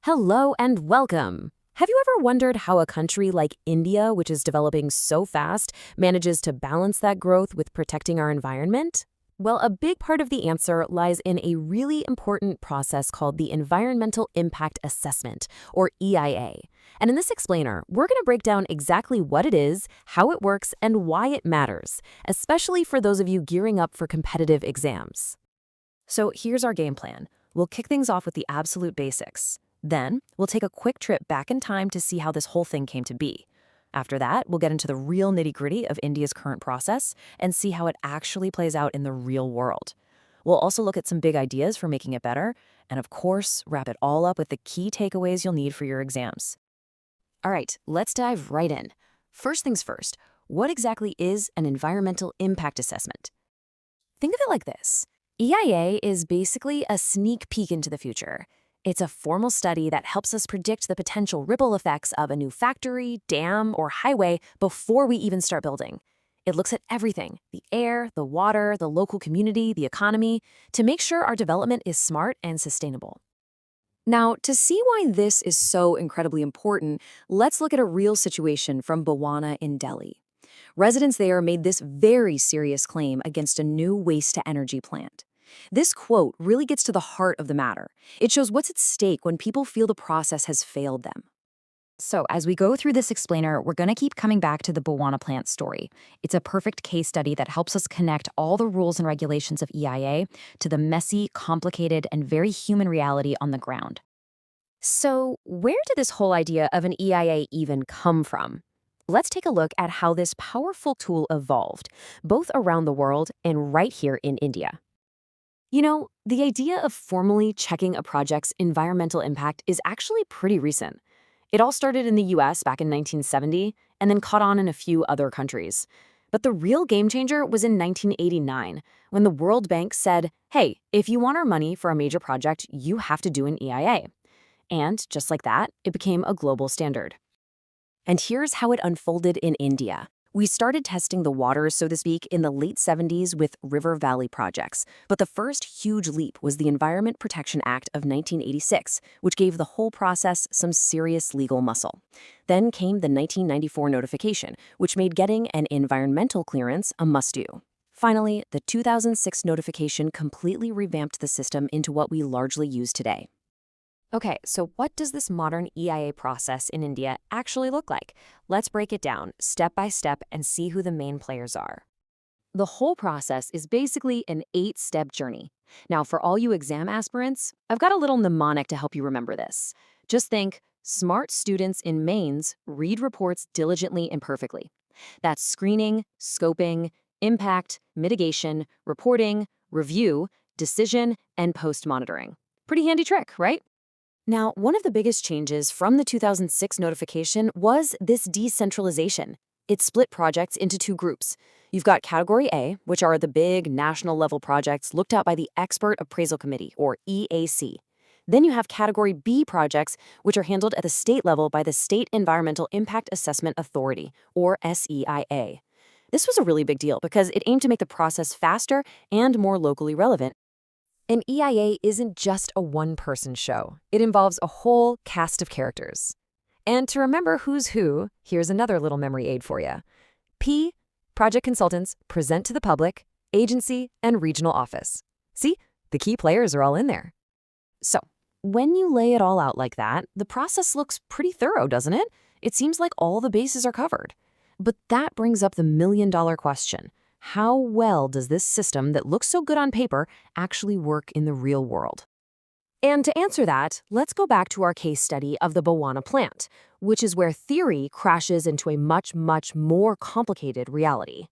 Hello and welcome. Have you ever wondered how a country like India, which is developing so fast, manages to balance that growth with protecting our environment? Well, a big part of the answer lies in a really important process called the Environmental Impact Assessment, or EIA. And in this explainer, we're going to break down exactly what it is, how it works, and why it matters, especially for those of you gearing up for competitive exams. So here's our game plan. We'll kick things off with the absolute basics. Then, we'll take a quick trip back in time to see how this whole thing came to be. After that, we'll get into the real nitty-gritty of India's current process and see how it actually plays out in the real world. We'll also look at some big ideas for making it better, and of course, wrap it all up with the key takeaways you'll need for your exams. All right, let's dive right in. First things first, what exactly is an environmental impact assessment? Think of it like this. EIA is basically a sneak peek into the future. It's a formal study that helps us predict the potential ripple effects of a new factory, dam, or highway before we even start building. It looks at everything, the air, the water, the local community, the economy, to make sure our development is smart and sustainable. Now, to see why this is so incredibly important, let's look at a real situation from Bawana in Delhi. Residents there made this very serious claim against a new waste-to-energy plant. This quote really gets to the heart of the matter. It shows what's at stake when people feel the process has failed them. So as we go through this explainer, we're going to keep coming back to the Bawana plant story. It's a perfect case study that helps us connect all the rules and regulations of EIA to the messy, complicated, and very human reality on the ground. So where did this whole idea of an EIA even come from? Let's take a look at how this powerful tool evolved, both around the world and right here in India. You know, the idea of formally checking a project's environmental impact is actually pretty recent. It all started in the US back in 1970 and then caught on in a few other countries. But the real game changer was in 1989, when the World Bank said, hey, if you want our money for a major project, you have to do an EIA. And just like that, it became a global standard. And here's how it unfolded in India. We started testing the waters, so to speak, in the late 70s with River Valley projects. But the first huge leap was the Environment Protection Act of 1986, which gave the whole process some serious legal muscle. Then came the 1994 notification, which made getting an environmental clearance a must-do. Finally, the 2006 notification completely revamped the system into what we largely use today. Okay, so what does this modern EIA process in India actually look like? Let's break it down step by step and see who the main players are. The whole process is basically an 8-step journey. Now, for all you exam aspirants, I've got a little mnemonic to help you remember this. Just think, smart students in mains read reports diligently and perfectly. That's screening, scoping, impact, mitigation, reporting, review, decision, and post-monitoring. Pretty handy trick, right? Now, one of the biggest changes from the 2006 notification was this decentralization. It split projects into 2 groups. You've got Category A, which are the big national-level projects looked at by the Expert Appraisal Committee, or EAC. Then you have Category B projects, which are handled at the state level by the State Environmental Impact Assessment Authority, or SEIA. This was a really big deal because it aimed to make the process faster and more locally relevant. An EIA isn't just a one-person show. It involves a whole cast of characters. And to remember who's who, here's another little memory aid for you. P, project consultants, present to the public, agency, and regional office. See, the key players are all in there. So, when you lay it all out like that, the process looks pretty thorough, doesn't it? It seems like all the bases are covered. But that brings up the million-dollar question. How well does this system that looks so good on paper actually work in the real world? And to answer that, let's go back to our case study of the Bawana plant, which is where theory crashes into a much, much more complicated reality.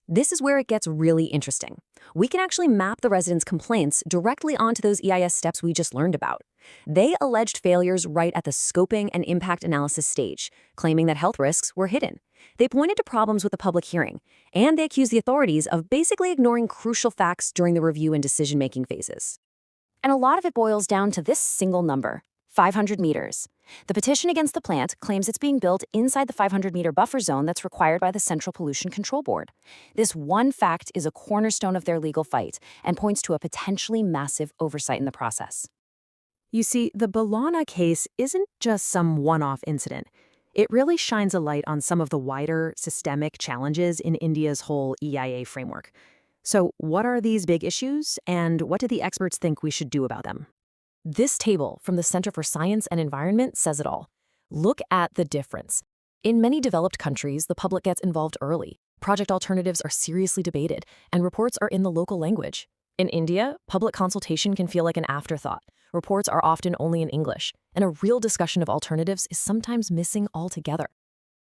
This is where it gets really interesting. We can actually map the residents' complaints directly onto those EIS steps we just learned about. They alleged failures right at the scoping and impact analysis stage, claiming that health risks were hidden. They pointed to problems with the public hearing, and they accused the authorities of basically ignoring crucial facts during the review and decision-making phases. And a lot of it boils down to this single number, 500 meters. The petition against the plant claims it's being built inside the 500-meter buffer zone that's required by the Central Pollution Control Board. This one fact is a cornerstone of their legal fight and points to a potentially massive oversight in the process. You see, the Bologna case isn't just some one-off incident. It really shines a light on some of the wider systemic challenges in India's whole EIA framework. So, what are these big issues, and what do the experts think we should do about them? This table from the Center for Science and Environment says it all. Look at the difference. In many developed countries, the public gets involved early. Project alternatives are seriously debated, and reports are in the local language. In India, public consultation can feel like an afterthought. Reports are often only in English, and a real discussion of alternatives is sometimes missing altogether.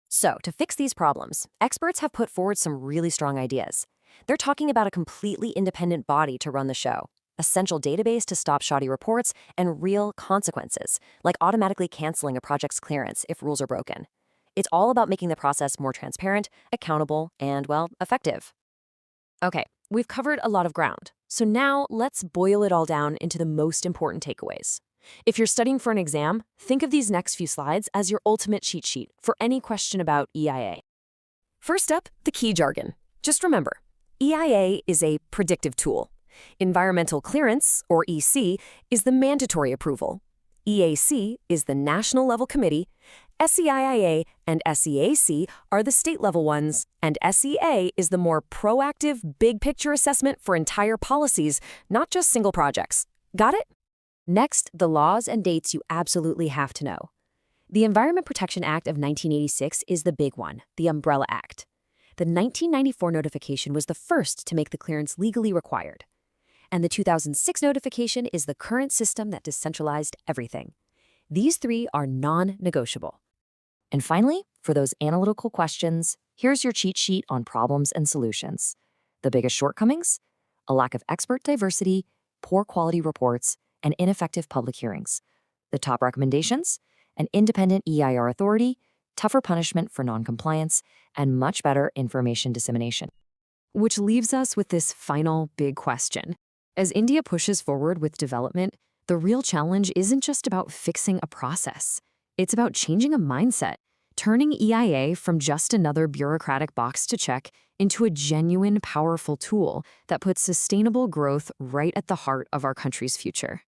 So, to fix these problems, experts have put forward some really strong ideas. They're talking about a completely independent body to run the show, a central database to stop shoddy reports, and real consequences, like automatically canceling a project's clearance if rules are broken. It's all about making the process more transparent, accountable, and, well, effective. Okay, we've covered a lot of ground. So now let's boil it all down into the most important takeaways. If you're studying for an exam, think of these next few slides as your ultimate cheat sheet for any question about EIA. First up, the key jargon. Just remember, EIA is a predictive tool. Environmental clearance, or EC, is the mandatory approval. EAC is the national level committee. SEIA and SEAC are the state-level ones, and SEA is the more proactive, big-picture assessment for entire policies, not just single projects. Got it? Next, the laws and dates you absolutely have to know. The Environment Protection Act of 1986 is the big one, the Umbrella Act. The 1994 notification was the first to make the clearance legally required. And the 2006 notification is the current system that decentralized everything. These three are non-negotiable. And finally, for those analytical questions, here's your cheat sheet on problems and solutions. The biggest shortcomings? A lack of expert diversity, poor quality reports, and ineffective public hearings. The top recommendations? An independent EIR authority, tougher punishment for noncompliance, and much better information dissemination. Which leaves us with this final big question. As India pushes forward with development, the real challenge isn't just about fixing a process. It's about changing a mindset, turning EIA from just another bureaucratic box to check into a genuine, powerful tool that puts sustainable growth right at the heart of our country's future.